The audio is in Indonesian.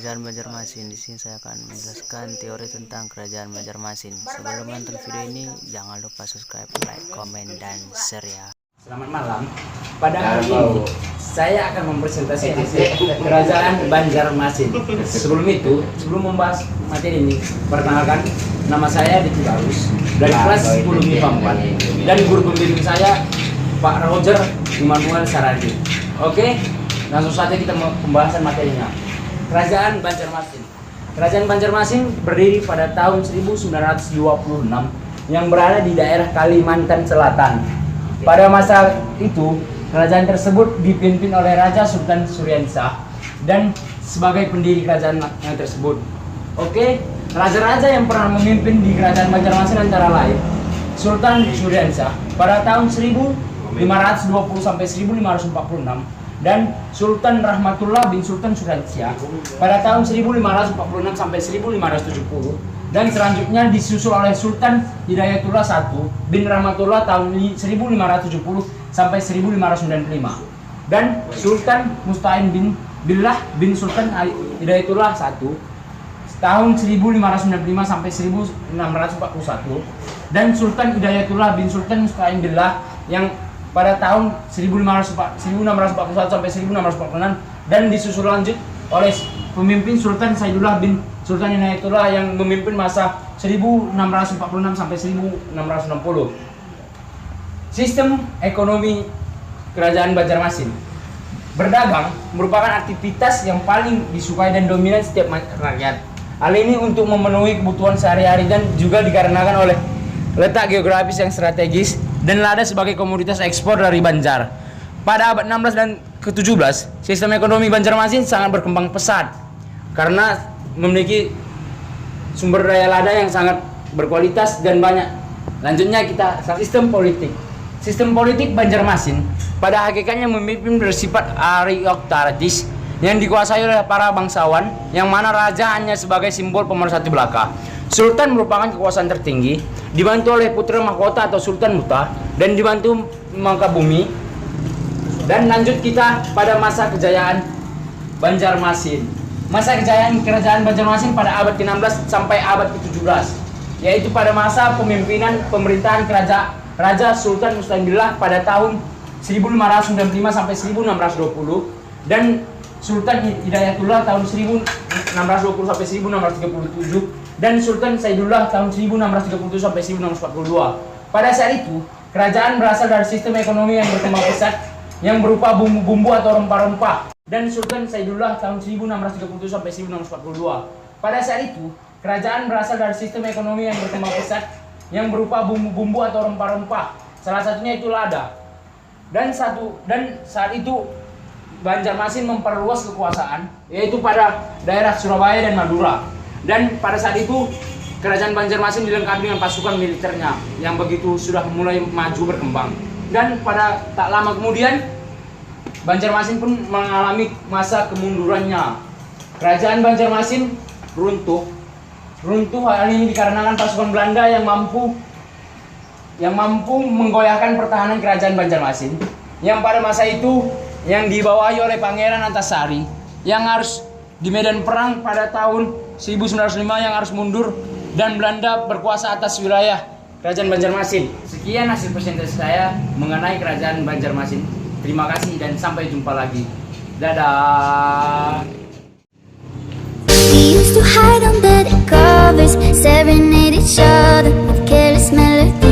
Kerajaan Banjarmasin. Di sini saya akan menjelaskan teori tentang Kerajaan Banjarmasin. Sebelum menonton video ini, jangan lupa subscribe, like, komen, dan share ya. Selamat malam. Pada hari ini saya akan mempresentasikan Kerajaan Banjarmasin. Sebelum itu, sebelum membahas materi ini, perkenalkan, nama saya Diki Barus dari kelas 10 MIPA 4 dan guru pembimbing saya Pak Roger Immanuel Saragi. Oke, langsung saja kita pembahasan materinya. Kerajaan Banjarmasin. Kerajaan Banjarmasin berdiri pada tahun 1926 yang berada di daerah Kalimantan Selatan. Pada masa itu, kerajaan tersebut dipimpin oleh Raja Sultan Suryansah dan sebagai pendiri kerajaan yang tersebut. Oke, raja-raja yang pernah memimpin di kerajaan Banjarmasin antara lain Sultan Suryansah pada tahun 1520 sampai 1546 dan Sultan Rahmatullah bin Sultan Suryansah pada tahun 1546 sampai 1570 dan selanjutnya disusul oleh Sultan Hidayatullah I bin Rahmatullah tahun 1570 sampai 1595 dan Sultan Musta'in bin Billah bin Sultan Hidayatullah I tahun 1595 sampai 1641 dan Sultan Hidayatullah bin Sultan Musta'in Billah yang pada tahun 1641 sampai 1646 dan disusul lanjut oleh pemimpin Sultan Saidullah bin Sultan Inayatullah yang memimpin masa 1646 sampai 1660. Sistem ekonomi Kerajaan Banjarmasin. Berdagang merupakan aktivitas yang paling disukai dan dominan setiap rakyat. Hal ini untuk memenuhi kebutuhan sehari-hari dan juga dikarenakan oleh letak geografis yang strategis dan lada sebagai komoditas ekspor dari Banjar. Pada abad 16 dan ke-17, sistem ekonomi Banjarmasin sangat berkembang pesat karena memiliki sumber daya lada yang sangat berkualitas dan banyak. Lanjutnya kita sistem politik. Sistem politik Banjarmasin pada hakikatnya memimpin bersifat aristokratis yang dikuasai oleh para bangsawan yang mana raja hanya sebagai simbol pemersatu belaka. Sultan merupakan kekuasaan tertinggi, dibantu oleh putra mahkota atau Sultan Muta dan dibantu Mangkabumi. Dan lanjut kita pada masa kejayaan Banjarmasin. Masa kejayaan Kerajaan Banjarmasin pada abad ke-16 sampai abad ke-17, yaitu pada masa pemerintahan Raja Sultan Musta'in Billah pada tahun 1595 sampai 1620 dan Sultan Hidayatullah tahun 1620 sampai 1637 dan Sultan Saidullah tahun 1637 sampai 1642. Pada saat itu, kerajaan berasal dari sistem ekonomi yang berkembang pesat yang berupa bumbu-bumbu atau rempah-rempah dan Sultan Saidullah tahun 1637 sampai 1642. Pada saat itu, kerajaan berasal dari sistem ekonomi yang berkembang pesat yang berupa bumbu-bumbu atau rempah-rempah. Salah satunya itu lada. Dan saat itu Banjarmasin memperluas kekuasaan yaitu pada daerah Surabaya dan Madura. Dan pada saat itu Kerajaan Banjarmasin dilengkapi dengan pasukan militernya yang begitu sudah mulai maju berkembang. Dan pada tak lama kemudian Banjarmasin pun mengalami masa kemundurannya. Kerajaan Banjarmasin runtuh. Hal ini dikarenakan pasukan Belanda yang mampu menggoyahkan pertahanan Kerajaan Banjarmasin yang pada masa itu yang dibawahi oleh Pangeran Antasari yang harus di medan perang pada tahun 1905 yang harus mundur dan Belanda berkuasa atas wilayah Kerajaan Banjarmasin. Sekian hasil presentasi saya mengenai Kerajaan Banjarmasin. Terima kasih dan sampai jumpa lagi. Dadah. We used to hide under the covers, staring at each other with careless melody.